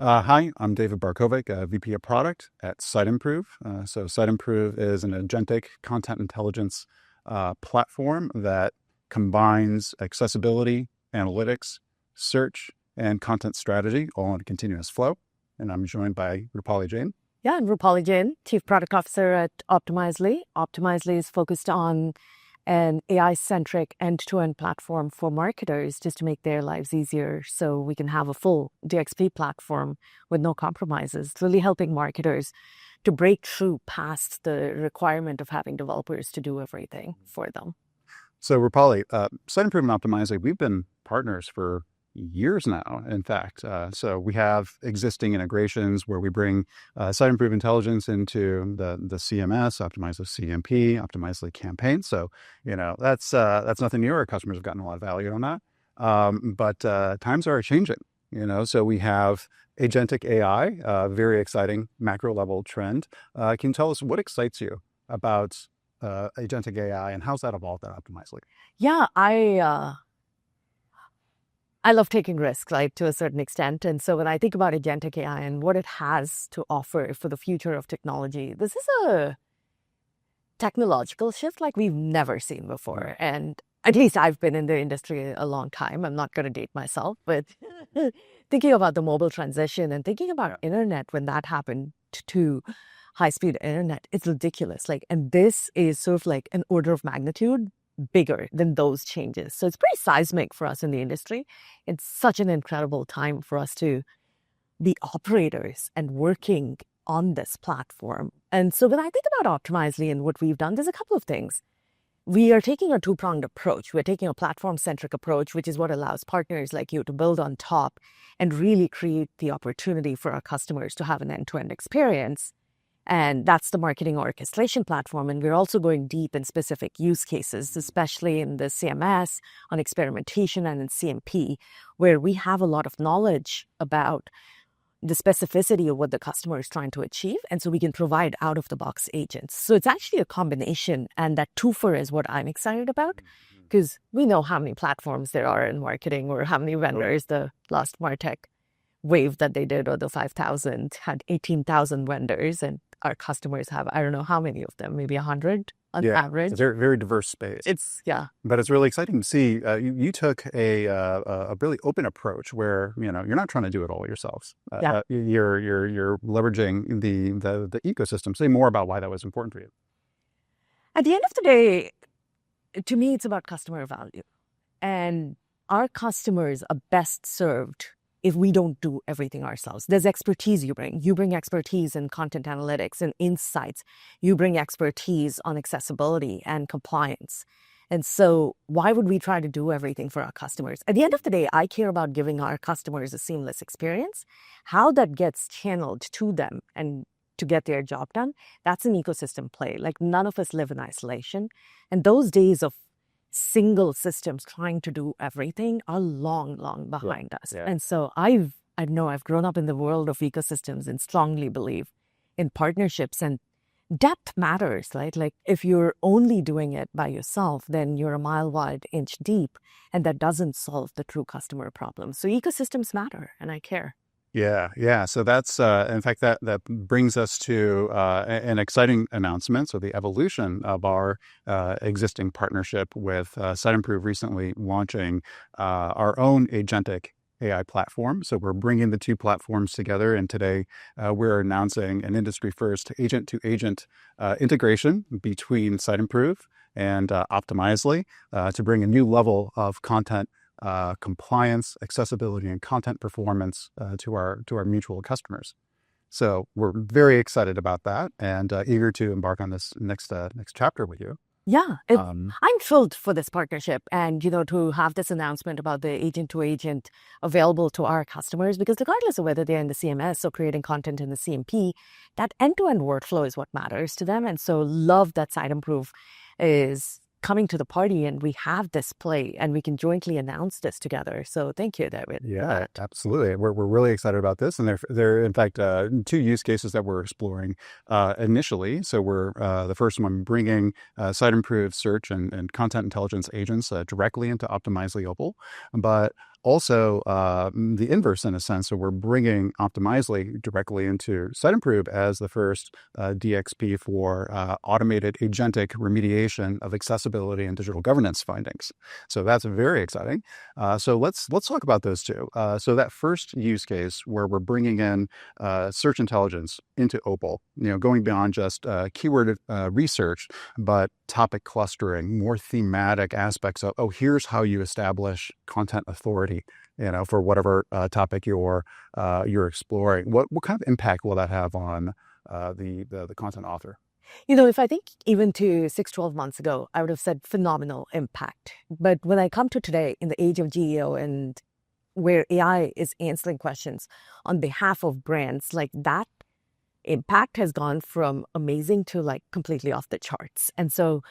Hi, I'm David Barkovic, VP of Product at Siteimprove. So Siteimprove is an agentic content intelligence platform that combines accessibility, analytics, search, and content strategy all in a continuous flow. And I'm joined by Rupali Jain. Yeah, I'm Rupali Jain, Chief Product Officer at Optimizely. Optimizely is focused on an AI-centric end-to-end platform for marketers just to make their lives easier so we can have a full DXP platform with no compromises, really helping marketers to break through past the requirement of having developers to do everything for them. So Rupali, Siteimprove and Optimizely, we've been partners for years now, in fact. So we have existing integrations where we bring Siteimprove intelligence into the CMS, Optimizely CMP, Optimizely campaign. So, that's nothing new. Our customers have gotten a lot of value on that. But times are changing, so we have Agentic AI, a very exciting macro level trend. Can you tell us what excites you about Agentic AI and how's that evolved at Optimizely? Yeah, I love taking risks, right, to a certain extent. And so when I think about Agentic AI and what it has to offer for the future of technology, this is a technological shift like we've never seen before. And at least I've been in the industry a long time. I'm not going to date myself, but thinking about the mobile transition and thinking about internet when that happened to high-speed internet, it's ridiculous. And this is sort of like an order of magnitude bigger than those changes. So it's pretty seismic for us in the industry. It's such an incredible time for us to be operators and working on this platform. And so when I think about Optimizely and what we've done, there's a couple of things. We are taking a two-pronged approach. We're taking a platform-centric approach, which is what allows partners like you to build on top and really create the opportunity for our customers to have an end-to-end experience. And that's the marketing orchestration platform. And we're also going deep in specific use cases, especially in the CMS, on experimentation, and in CMP, where we have a lot of knowledge about the specificity of what the customer is trying to achieve. And so we can provide out-of-the-box agents. So it's actually a combination. And that twofer is what I'm excited about, because we know how many platforms there are in marketing or how many vendors. The last MarTech wave that they did, or the 5,000, had 18,000 vendors. And our customers have, I don't know how many of them, maybe 100 on average. It's a very, very diverse space. But it's really exciting to see you took a really open approach where, you're not trying to do it all yourselves. You're leveraging the ecosystem. Say more about why that was important for you. At the end of the day, to me, it's about customer value. And our customers are best served if we don't do everything ourselves. There's expertise you bring. You bring expertise in content analytics and insights. You bring expertise on accessibility and compliance. And so why would we try to do everything for our customers? At the end of the day, I care about giving our customers a seamless experience. How that gets channeled to them and to get their job done, that's an ecosystem play. None of us live in isolation. And those days of single systems trying to do everything are long behind us. And so I know I've grown up in the world of ecosystems and strongly believe in partnerships, and depth matters, right? If you're only doing it by yourself, then you're a mile wide, inch deep, and that doesn't solve the true customer problem. So ecosystems matter, and I care. Yeah. So that's, in fact, that brings us to an exciting announcement. So the evolution of our existing partnership with Siteimprove, recently launching our own Agentic AI platform. So we're bringing the two platforms together. And today we're announcing an industry first agent-to-agent integration between Siteimprove and Optimizely to bring a new level of content compliance, accessibility, and content performance to our mutual customers. So we're very excited about that and eager to embark on this next chapter with you. Yeah, I'm thrilled for this partnership and, to have this announcement about the agent-to-agent available to our customers, because regardless of whether they're in the CMS or creating content in the CMP, that end-to-end workflow is what matters to them. And so love that Siteimprove is coming to the party and we have this play and we can jointly announce this together. So thank you, David. Yeah, absolutely. We're really excited about this. And there are in fact, two use cases that we're exploring initially. So we're the first one bringing Siteimprove search and content intelligence agents directly into Optimizely Opal. But Also, the inverse in a sense. So we're bringing Optimizely directly into Siteimprove as the first DXP for automated agentic remediation of accessibility and digital governance findings. So that's very exciting. So let's talk about those two. So that first use case where we're bringing in search intelligence into Opal, going beyond just keyword research, but topic clustering, more thematic aspects of, here's how you establish content authority, for whatever topic you're exploring. What kind of impact will that have on the content author? If I think even to 6, 12 months ago, I would have said phenomenal impact. But when I come to today, in the age of GEO and where AI is answering questions on behalf of brands, like that impact has gone from amazing to like completely off the charts. And so,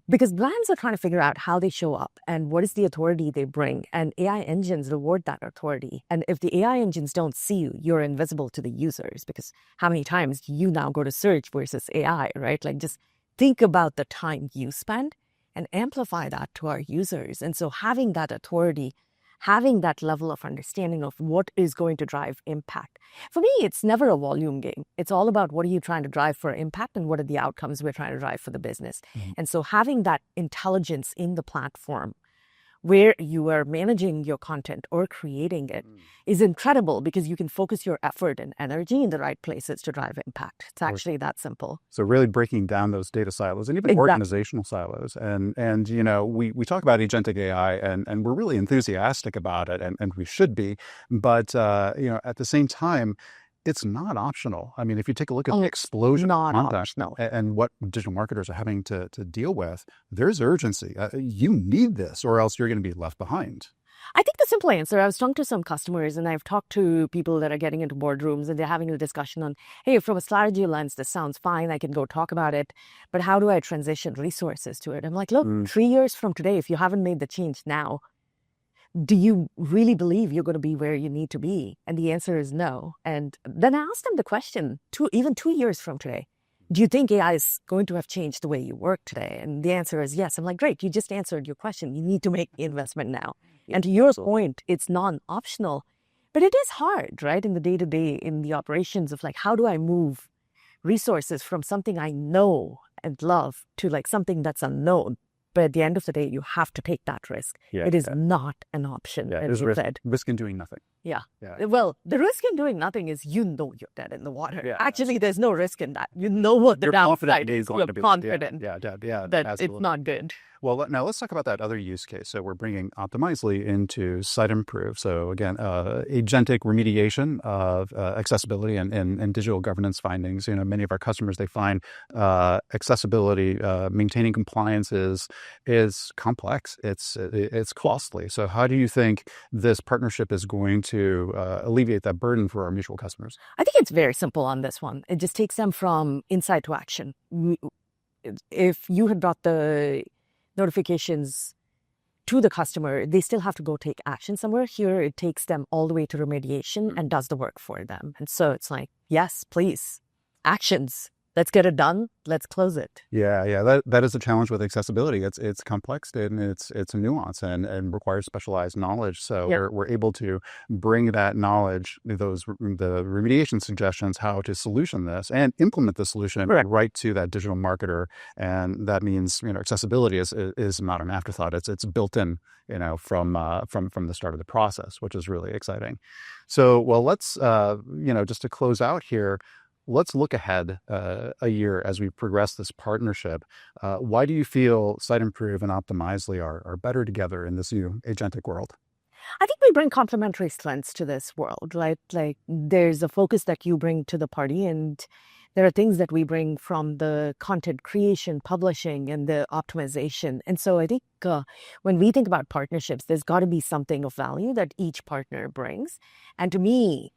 because brands are trying to figure out how they show up and what is the authority they bring, and AI engines reward that authority. And if the AI engines don't see you, you're invisible to the users, because how many times do you now go to search versus AI, right? Like, just think about the time you spend and amplify that to our users. And so having that authority, having that level of understanding of what is going to drive impact. For me, it's never a volume game. It's all about what are you trying to drive for impact and what are the outcomes we're trying to drive for the business. Mm-hmm. And so having that intelligence in the platform where you are managing your content or creating it is incredible, because you can focus your effort and energy in the right places to drive impact. It's actually that simple. So really breaking down those data silos and even organizational silos. And we talk about agentic AI and we're really enthusiastic about it, and we should be. But, at the same time, it's not optional. I mean, if you take a look at the explosion of content and what digital marketers are having to deal with, there's urgency. You need this, or else you're going to be left behind. I think the simple answer, I was talking to some customers and I've talked to people that are getting into boardrooms and they're having a discussion on, hey, from a strategy lens, this sounds fine. I can go talk about it, but how do I transition resources to it? I'm like, look, 3 years from today, if you haven't made the change now, do you really believe you're going to be where you need to be? And the answer is no. And then I asked them the question, even 2 years from today, do you think AI is going to have changed the way you work today? And the answer is yes. I'm like, great, you just answered your question. You need to make the investment now. And to your point, it's non-optional, but it is hard, right? In the day-to-day, in the operations of like, how do I move resources from something I know and love to like something that's unknown? But at the end of the day, you have to take that risk. It is not an option. There's risk in doing nothing. Yeah. Well, the risk in doing nothing is you're dead in the water. Yeah, actually, there's no risk in that. You know what the downside is. You're confident that it's not good. Well, now let's talk about that other use case. So we're bringing Optimizely into Siteimprove. So again, agentic remediation of accessibility and digital governance findings. Many of our customers, they find accessibility, maintaining compliance is complex. It's costly. So how do you think this partnership is going to alleviate that burden for our mutual customers? I think it's very simple on this one. It just takes them from insight to action. If you had brought the notifications to the customer, they still have to go take action somewhere. Here, it takes them all the way to remediation and does the work for them. And so it's like, yes, please, actions. Let's get it done. Let's close it. Yeah. That is a challenge with accessibility. It's complex and it's a nuance and requires specialized knowledge. So we're able to bring that knowledge, the remediation suggestions, how to solution this and implement the solution right to that digital marketer. And that means accessibility is not an afterthought. It's built in from the start of the process, which is really exciting. So let's just to close out here. Let's look ahead a year as we progress this partnership. Why do you feel Siteimprove and Optimizely are better together in this new agentic world? I think we bring complementary strengths to this world, right? Like there's a focus that you bring to the party, and there are things that we bring from the content creation, publishing, and the optimization. And so I think when we think about partnerships, there's got to be something of value that each partner brings. And to me,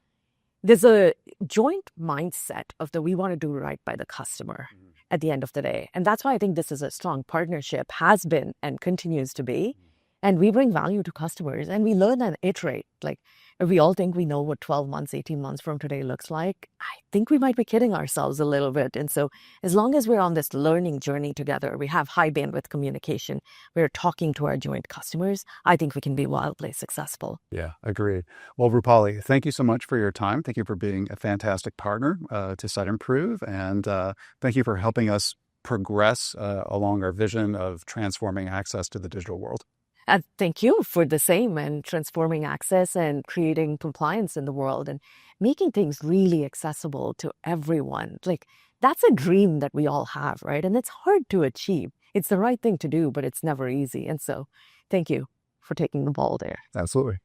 there's a joint mindset of we want to do right by the customer at the end of the day. And that's why I think this is a strong partnership, has been and continues to be. And we bring value to customers and we learn and iterate. Like, if we all think we know what 12 months, 18 months from today looks like, I think we might be kidding ourselves a little bit. And so, as long as we're on this learning journey together, we have high bandwidth communication, we're talking to our joint customers, I think we can be wildly successful. Yeah, agreed. Well, Rupali, thank you so much for your time. Thank you for being a fantastic partner to Siteimprove. And thank you for helping us progress along our vision of transforming access to the digital world. And thank you for the same, and transforming access and creating compliance in the world and making things really accessible to everyone. Like, that's a dream that we all have, right? And it's hard to achieve. It's the right thing to do, but it's never easy. And so thank you for taking the ball there. Absolutely.